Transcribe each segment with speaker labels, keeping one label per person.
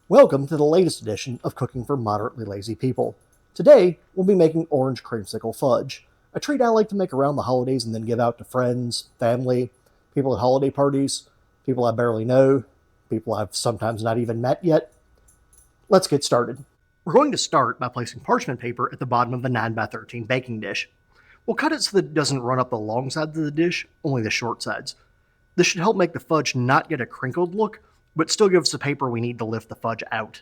Speaker 1: Welcome to the latest edition of Cooking for Moderately Lazy People. Today, we'll be making orange creamsicle fudge, a treat I like to make around the holidays and then give out to friends, family, people at holiday parties, people I barely know, people I've sometimes not even met yet. Let's get started. We're going to start by placing parchment paper at the bottom of the 9x13 baking dish. We'll cut it so that it doesn't run up the long sides of the dish, only the short sides. This should help make the fudge not get a crinkled look, but still gives the paper we need to lift the fudge out.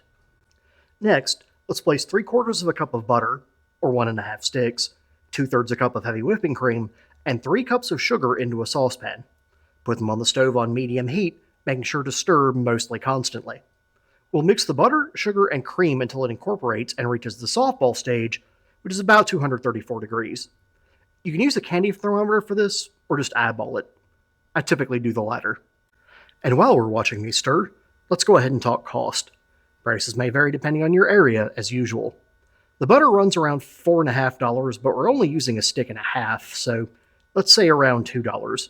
Speaker 1: Next, let's place 3/4 of a cup of butter, or 1½ sticks, 2/3 a cup of heavy whipping cream, and 3 cups of sugar into a saucepan. Put them on the stove on medium heat, making sure to stir mostly constantly. We'll mix the butter, sugar, and cream until it incorporates and reaches the softball stage, which is about 234 degrees. You can use a candy thermometer for this, or just eyeball it. I typically do the latter. And while we're watching these stir, let's go ahead and talk cost. Prices may vary depending on your area, as usual. The butter runs around $4.50, but we're only using a stick and a half, so let's say around $2.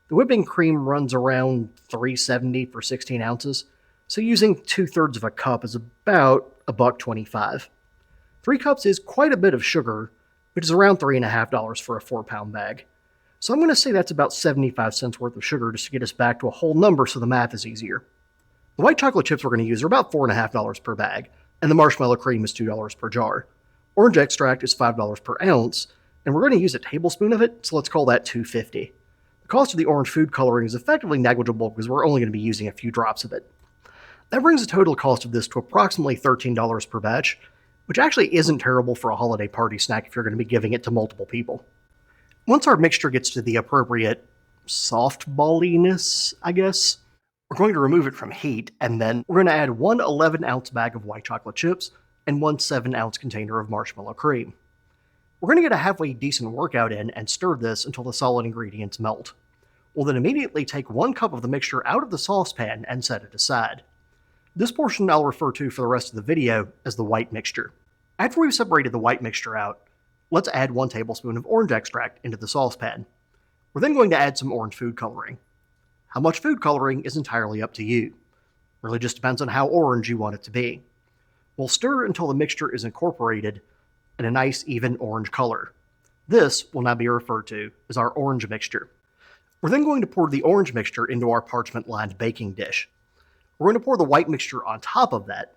Speaker 1: The whipping cream runs around $3.70 for 16 ounces, so using 2/3 of a cup is about $1.25. 3 cups is quite a bit of sugar, which is around $3.50 for a 4-pound bag. So I'm going to say that's about 75 cents worth of sugar just to get us back to a whole number so the math is easier. The white chocolate chips we're going to use are about $4.50 per bag, and the marshmallow cream is $2 per jar. Orange extract is $5 per ounce, and we're going to use a tablespoon of it, so let's call that $2.50. The cost of the orange food coloring is effectively negligible because we're only going to be using a few drops of it. That brings the total cost of this to approximately $13 per batch, which actually isn't terrible for a holiday party snack if you're going to be giving it to multiple people. Once our mixture gets to the appropriate softballiness, I guess, we're going to remove it from heat, and then we're going to add one 11-ounce bag of white chocolate chips and one 7-ounce container of marshmallow cream. We're going to get a halfway decent workout in and stir this until the solid ingredients melt. We'll then immediately take 1 cup of the mixture out of the saucepan and set it aside. This portion I'll refer to for the rest of the video as the white mixture. After we've separated the white mixture out, let's add 1 tablespoon of orange extract into the saucepan. We're then going to add some orange food coloring. How much food coloring is entirely up to you. Really just depends on how orange you want it to be. We'll stir until the mixture is incorporated in a nice even orange color. This will now be referred to as our orange mixture. We're then going to pour the orange mixture into our parchment-lined baking dish. We're going to pour the white mixture on top of that.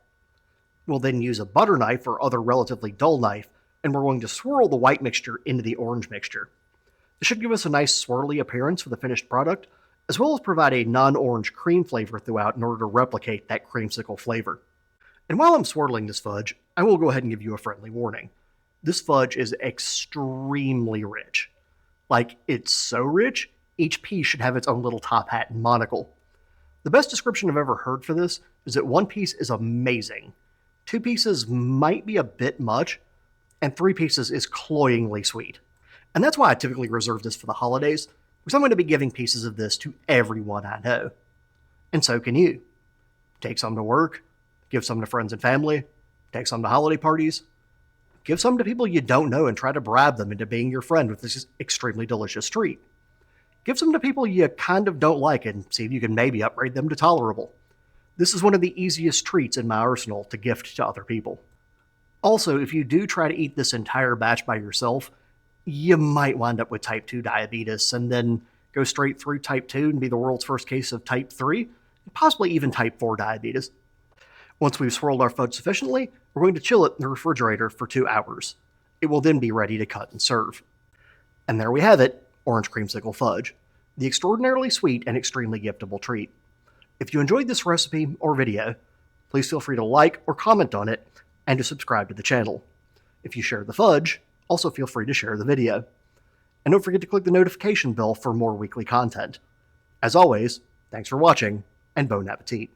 Speaker 1: We'll then use a butter knife or other relatively dull knife, and we're going to swirl the white mixture into the orange mixture. This should give us a nice swirly appearance for the finished product, as well as provide a non-orange cream flavor throughout in order to replicate that creamsicle flavor. And while I'm swirling this fudge, I will go ahead and give you a friendly warning. This fudge is extremely rich. Like, it's so rich, each piece should have its own little top hat and monocle. The best description I've ever heard for this is that 1 piece is amazing, 2 pieces might be a bit much, and 3 pieces is cloyingly sweet. And that's why I typically reserve this for the holidays, because I'm going to be giving pieces of this to everyone I know. And so can you. Take some to work, give some to friends and family, take some to holiday parties, give some to people you don't know and try to bribe them into being your friend with this extremely delicious treat. Give some to people you kind of don't like and see if you can maybe upgrade them to tolerable. This is one of the easiest treats in my arsenal to gift to other people. Also, if you do try to eat this entire batch by yourself, you might wind up with type 2 diabetes and then go straight through type 2 and be the world's first case of type 3, and possibly even type 4 diabetes. Once we've swirled our fudge sufficiently, we're going to chill it in the refrigerator for 2 hours. It will then be ready to cut and serve. And there we have it, orange creamsicle fudge, the extraordinarily sweet and extremely giftable treat. If you enjoyed this recipe or video, please feel free to like or comment on it and to subscribe to the channel. If you share the fudge, also feel free to share the video. And don't forget to click the notification bell for more weekly content. As always, thanks for watching, and bon appetit.